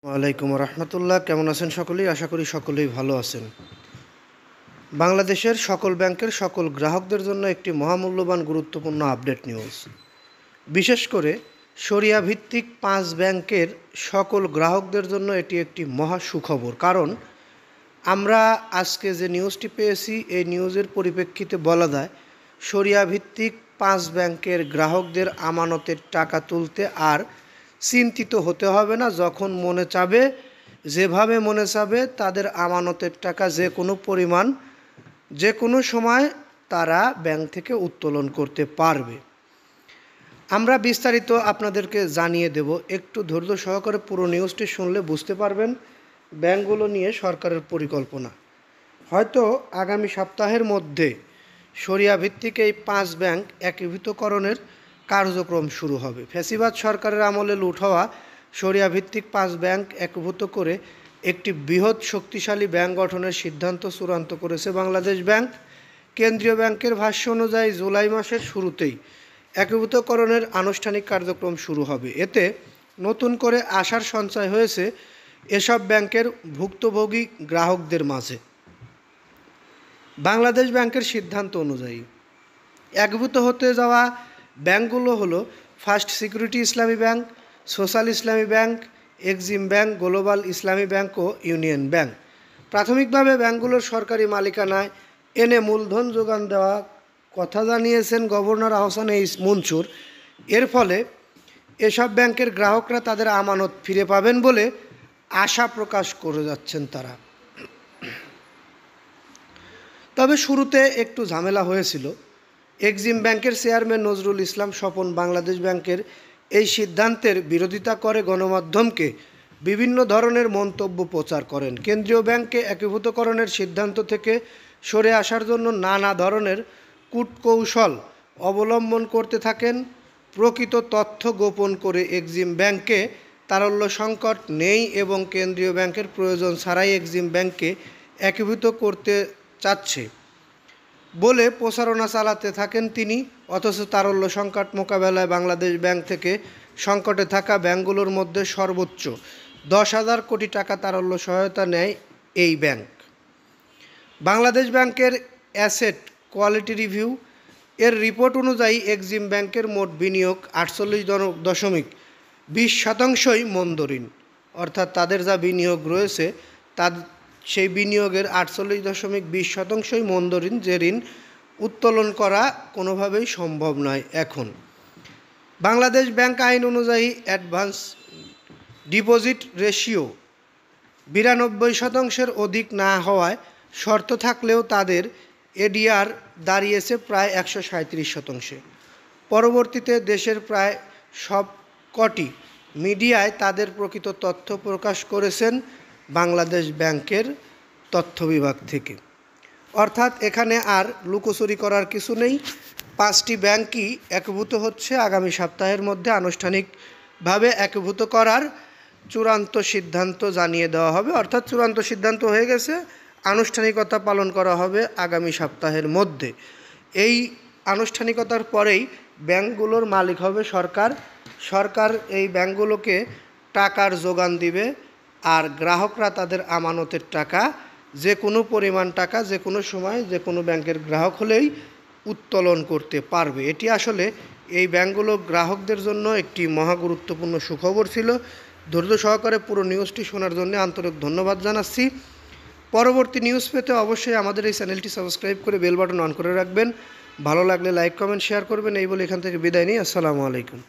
ওয়ালাইকুম রহমতুল্লাহ। কেমন আছেন সকলেই? আশা করি সকলেই ভালো আছেন। বাংলাদেশের সকল ব্যাংকের সকল গ্রাহকদের জন্য একটি মহামূল্যবান গুরুত্বপূর্ণ আপডেট নিউজ। বিশেষ করে শরিয়া ভিত্তিক 5 ব্যাংকের সকল গ্রাহকদের জন্য এটি একটি মহা সুখবর। কারণ আমরা আজকে যে নিউজটি পেয়েছি, এই নিউজের পরিপ্রেক্ষিতে বলা যায় শরিয়া ভিত্তিক 5 ব্যাংকের গ্রাহকদের আমানতের টাকা তুলতে আর চিন্তিত হতে হবে না। যখন মনে চাবে, যেভাবে মনে চাবে তাদের আমানতের টাকা যে কোনো পরিমাণ, যে কোনো সময় তারা ব্যাংক থেকে উত্তোলন করতে পারবে। আমরা বিস্তারিত আপনাদেরকে জানিয়ে দেব। একটু ধৈর্য সহকারে পুরো নিউজটি শুনলে বুঝতে পারবেন ব্যাংকগুলো নিয়ে সরকারের পরিকল্পনা। হয়তো আগামী সপ্তাহের মধ্যে শরিয়া ভিত্তিক এই 5 ব্যাংক একীভূতকরণের কার্যক্রম শুরু হবে। ফ্যাসিবাদ সরকারের আমলে লুট হওয়া শরিয়া ভিত্তিক 5 ব্যাংক একীভূত করে একটি বৃহৎ শক্তিশালী ব্যাংক গঠনের সিদ্ধান্ত চূড়ান্ত করেছে বাংলাদেশ ব্যাংক। কেন্দ্রীয় ব্যাংকের ভাষ্য অনুযায়ী জুলাই মাসের শুরুতেই একীভূতকরণের আনুষ্ঠানিক কার্যক্রম শুরু হবে। এতে নতুন করে আশার সঞ্চয় হয়েছে এসব ব্যাংকের ভুক্তভোগী গ্রাহকদের মাঝে। বাংলাদেশ ব্যাংকের সিদ্ধান্ত অনুযায়ী একীভূত হতে যাওয়া ব্যাংকগুলো হলো ফার্স্ট সিকিউরিটি ইসলামী ব্যাংক, সোশ্যাল ইসলামী ব্যাংক, এক্সিম ব্যাংক, গ্লোবাল ইসলামী ব্যাংক ও ইউনিয়ন ব্যাংক। প্রাথমিকভাবে ব্যাংকগুলোর সরকারি মালিকানায় এনে মূলধন যোগান দেওয়া কথা জানিয়েছেন গভর্নর আহসান এইচ মনসুর। এর ফলে এসব ব্যাংকের গ্রাহকরা তাদের আমানত ফিরে পাবেন বলে আশা প্রকাশ করে যাচ্ছেন তারা। তবে শুরুতে একটু ঝামেলা হয়েছিল। এক্সিম ব্যাংকের চেয়ারম্যান নজরুল ইসলাম স্বপন বাংলাদেশ ব্যাংকের এই সিদ্ধান্তের বিরোধিতা করে গণমাধ্যমকে বিভিন্ন ধরনের মন্তব্য প্রচার করেন। কেন্দ্রীয় ব্যাংকে একীভূতকরণের সিদ্ধান্ত থেকে সরে আসার জন্য নানা ধরনের কূটকৌশল অবলম্বন করতে থাকেন। প্রকৃত তথ্য গোপন করে এক্সিম ব্যাংকে তারল্য সংকট নেই এবং কেন্দ্রীয় ব্যাংকের প্রয়োজন ছাড়াই এক্সিম ব্যাংককে একীভূত করতে চাচ্ছে বলে প্রচারণা চালাতে থাকেন তিনি। অথচ তারল্য সংকট মোকাবেলায় বাংলাদেশ ব্যাংক থেকে সংকটে থাকা ব্যাংকগুলোর মধ্যে সর্বোচ্চ 10,000 কোটি টাকা তারল্য সহায়তা নেয় এই ব্যাংক। বাংলাদেশ ব্যাংকের অ্যাসেট কোয়ালিটি রিভিউ এর রিপোর্ট অনুযায়ী এক্সিম ব্যাংকের মোট বিনিয়োগ 48.20%ই মন্দঋণ। অর্থাৎ তাদের যা বিনিয়োগ রয়েছে সেই বিনিয়োগের 48.20%ই মন্দঋণ, যে ঋণ উত্তোলন করা কোনোভাবেই সম্ভব নয় এখন। বাংলাদেশ ব্যাংক আইন অনুযায়ী অ্যাডভান্স ডিপোজিট রেশিও 92%-এর অধিক না হওয়ায় শর্ত থাকলেও তাদের এডিআর দাঁড়িয়েছে প্রায় 137%। পরবর্তীতে দেশের প্রায় সবকটি মিডিয়ায় তাদের প্রকৃত তথ্য প্রকাশ করেছেন বাংলাদেশ ব্যাংকের তথ্য বিভাগ থেকে। অর্থাৎ এখানে আর লুকোচুরি করার কিছু নেই। 5টি ব্যাংকই একীভূত হচ্ছে। আগামী সপ্তাহের মধ্যে আনুষ্ঠানিকভাবে একীভূত করার চূড়ান্ত সিদ্ধান্ত জানিয়ে দেওয়া হবে। অর্থাৎ চূড়ান্ত সিদ্ধান্ত হয়ে গেছে, আনুষ্ঠানিকতা পালন করা হবে আগামী সপ্তাহের মধ্যে। এই আনুষ্ঠানিকতার পরেই ব্যাংকগুলোর মালিক হবে সরকার। সরকার এই ব্যাংকগুলোকে টাকার যোগান দিবে আর গ্রাহকরা তাদের আমানতের টাকা, যে কোনো পরিমাণ টাকা যে কোনো সময় যে কোনো ব্যাংকের গ্রাহক হলেই উত্তোলন করতে পারবে। এটি আসলে এই ব্যাংকগুলো গ্রাহকদের জন্য একটি মহা গুরুত্বপূর্ণ সুখবর ছিল। ধৈর্য সহকারে পুরো নিউজটি শোনার জন্য আন্তরিক ধন্যবাদ জানাচ্ছি। পরবর্তী নিউজ পেতে অবশ্যই আমাদের এই চ্যানেলটি সাবস্ক্রাইব করে বেল বাটন অন করে রাখবেন। ভালো লাগলে লাইক, কমেন্ট, শেয়ার করবেন। এই বলে এখান থেকে বিদায় নিই। আসসালামু আলাইকুম।